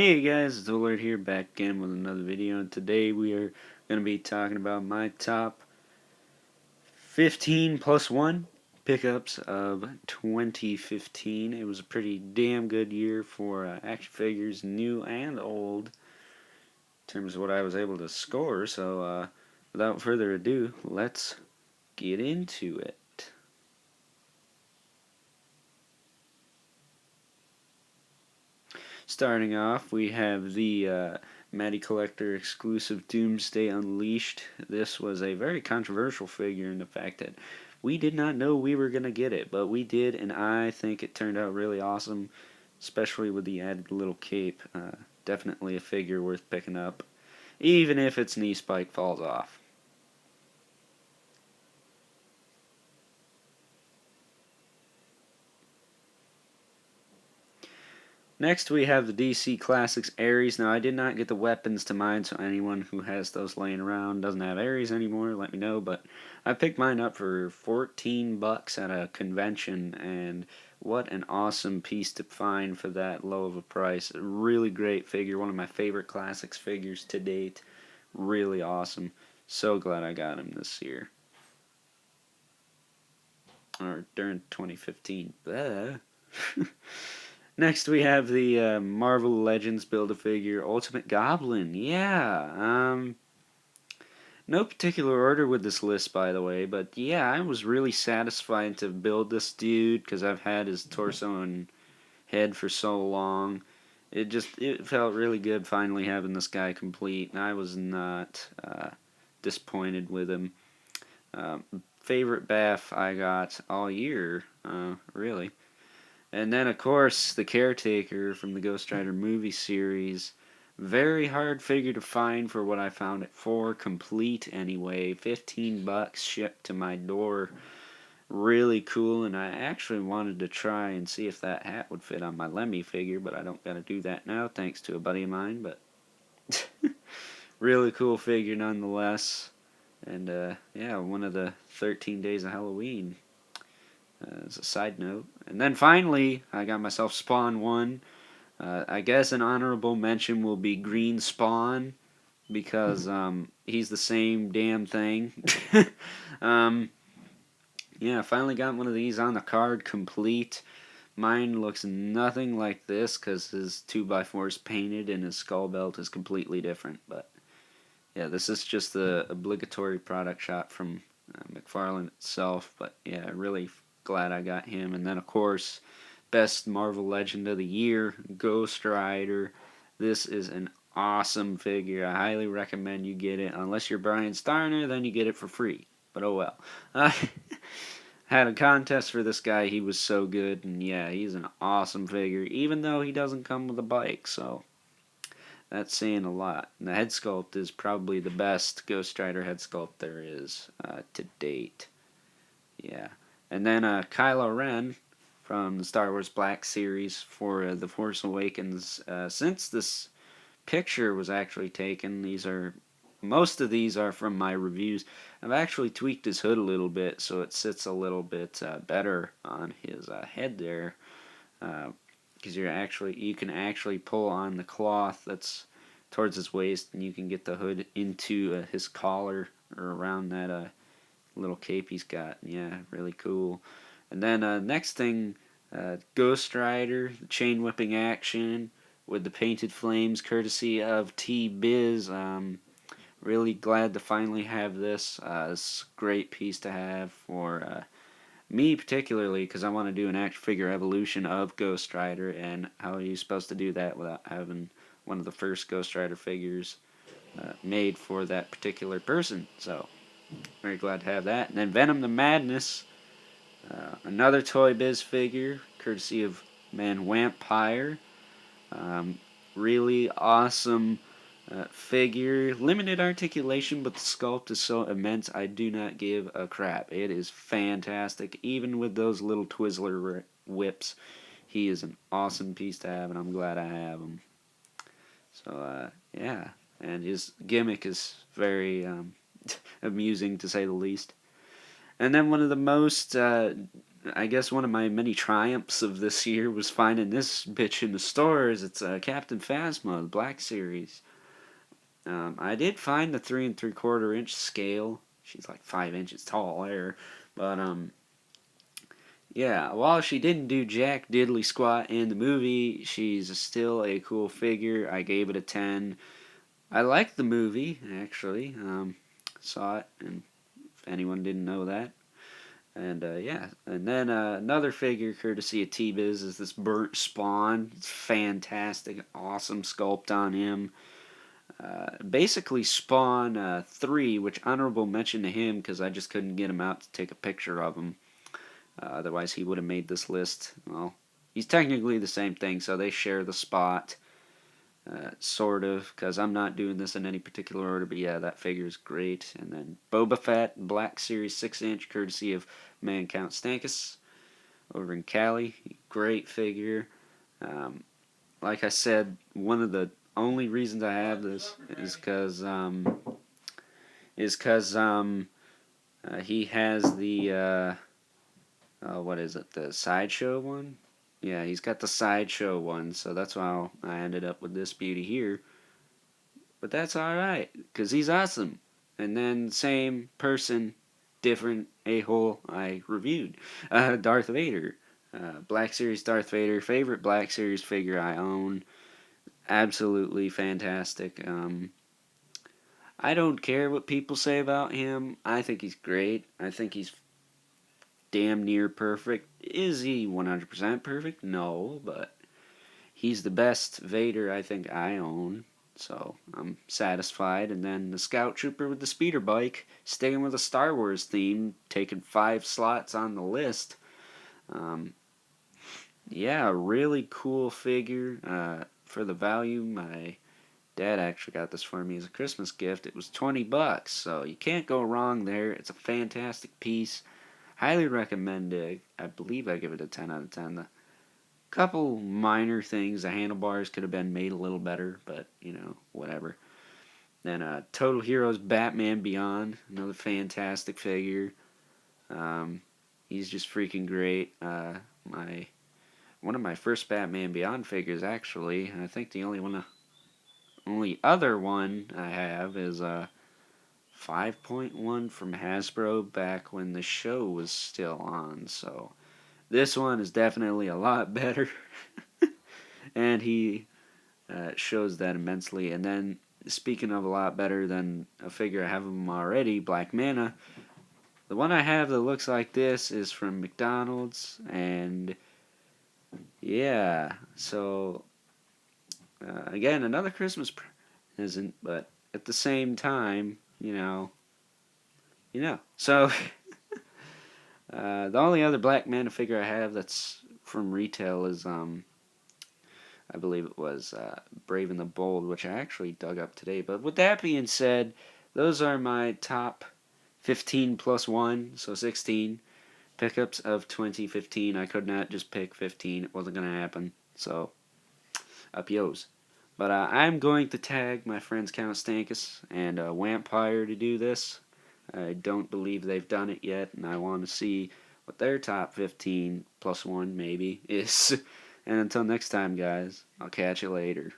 Hey guys, it's Alert here, back again with another video, and today we are going to be talking about my top 15 plus 1 pickups of 2015. It was a pretty damn good year for action figures, new and old, in terms of what I was able to score, so without further ado, let's get into it. Starting off, we have the Matty Collector exclusive Doomsday Unleashed. This was a very controversial figure in the fact that we did not know we were going to get it, but we did, and I think it turned out really awesome, especially with the added little cape. Definitely a figure worth picking up, even if its knee spike falls off. Next, we have the DC Classics Ares. Now, I did not get the weapons to mine, so anyone who has those laying around doesn't have Ares anymore, let me know. But I picked mine up for 14 bucks at a convention, and what an awesome piece to find for that low of a price. A really great figure, one of my favorite Classics figures to date. Really awesome. So glad I got him this year. Or during 2015. Next, we have the Marvel Legends Build-A-Figure Ultimate Goblin. Yeah, no particular order with this list, by the way, but yeah, I was really satisfied to build this dude because I've had his torso and head for so long. It felt really good finally having this guy complete, and I was not disappointed with him. Favorite bath I got all year, really. And then, of course, the Caretaker from the Ghost Rider movie series. Very hard figure to find for what I found it for. Complete anyway. 15 bucks shipped to my door. Really cool, and I actually wanted to try and see if that hat would fit on my Lemmy figure, but I don't gotta do that now thanks to a buddy of mine. But really cool figure nonetheless. And yeah, one of the 13 days of Halloween. As a side note. And then finally, I got myself Spawn 1. I guess an honorable mention will be Green Spawn, because he's the same damn thing. um, yeah, I finally got one of these on the card complete. Mine looks nothing like this because his 2x4 is painted and his skull belt is completely different. But yeah, this is just the obligatory product shot from McFarlane itself. But yeah, really glad I got him. And then, of course, best Marvel Legend of the year, Ghost Rider. This is an awesome figure. I highly recommend you get it. Unless you're Brian Starner, then you get it for free. But oh well. I had a contest for this guy. He was so good. And yeah, he's an awesome figure. Even though he doesn't come with a bike. So that's saying a lot. And the head sculpt is probably the best Ghost Rider head sculpt there is to date. Yeah. And then Kylo Ren from the Star Wars Black Series for The Force Awakens. Since this picture was actually taken, most of these are from my reviews. I've actually tweaked his hood a little bit so it sits a little bit better on his head there, because you can actually pull on the cloth that's towards his waist, and you can get the hood into his collar or around that little cape he's got. Yeah, really cool. And then next thing, Ghost Rider, the chain whipping action with the painted flames, courtesy of T-Biz. Really glad to finally have this. It's a great piece to have for me particularly, because I want to do an action figure evolution of Ghost Rider, and how are you supposed to do that without having one of the first Ghost Rider figures made for that particular person? So, very glad to have that. And then Venom the Madness, another Toy Biz figure, courtesy of Man Vampire. Really awesome figure. Limited articulation, but the sculpt is so immense, I do not give a crap. It is fantastic. Even with those little Twizzler whips, he is an awesome piece to have, and I'm glad I have him. So, yeah. And his gimmick is very amusing, to say the least. And then one of the most I guess one of my many triumphs of this year was finding this bitch in the stores. It's Captain Phasma, the Black Series. I did find the 3 3/4 inch scale. She's like 5 inches tall there, but yeah. While she didn't do jack diddly squat in the movie, she's still a cool figure. I gave it a 10. I liked the movie actually. Saw it, and if anyone didn't know that. And yeah, and then another figure courtesy of T-Biz is this Burnt Spawn. It's fantastic, awesome sculpt on him. Basically, Spawn 3, which honorable mention to him because I just couldn't get him out to take a picture of him. Otherwise, he would have made this list. Well, he's technically the same thing, so they share the spot. Sort of, because I'm not doing this in any particular order, but yeah, that figure is great. And then Boba Fett, Black Series 6 inch, courtesy of Man Count Stankus over in Cali. Great figure. Like I said, one of the only reasons I have this is because he has the what is it, the sideshow one? Yeah, he's got the sideshow one, so that's why I ended up with this beauty here. But that's alright, because he's awesome. And then, same person, different a-hole I reviewed. Darth Vader. Black Series Darth Vader, favorite Black Series figure I own. Absolutely fantastic. I don't care what people say about him. I think he's great. I think he's damn near perfect. Is he 100% perfect? No, but he's the best Vader I think I own. So I'm satisfied. And then the Scout Trooper with the speeder bike, sticking with a Star Wars theme, taking 5 slots on the list. Um, yeah, really cool figure. For the value, my dad actually got this for me as a Christmas gift. It was $20, so you can't go wrong there. It's a fantastic piece. Highly recommend it. I believe I give it a 10 out of 10. The couple minor things, the handlebars could have been made a little better, but whatever. Then Total Heroes Batman Beyond, another fantastic figure. Um, he's just freaking great. My one of my first Batman Beyond figures, actually. I think the only other one I have is 5.1 from Hasbro back when the show was still on. So this one is definitely a lot better, and he shows that immensely. And then, speaking of a lot better than a figure I have of him already, Black Mana. The one I have that looks like this is from McDonald's, and yeah, so again, another Christmas present, but at the same time, So the only other Black Mana figure I have that's from retail is I believe it was Brave and the Bold, which I actually dug up today. But with that being said, those are my top 15 plus 1, so 16 pickups of 2015. I could not just pick 15, it wasn't going to happen. So, up yo's. But I'm going to tag my friends Count Stankus and Wampire to do this. I don't believe they've done it yet, and I want to see what their top 15 plus 1 maybe is. And until next time, guys, I'll catch you later.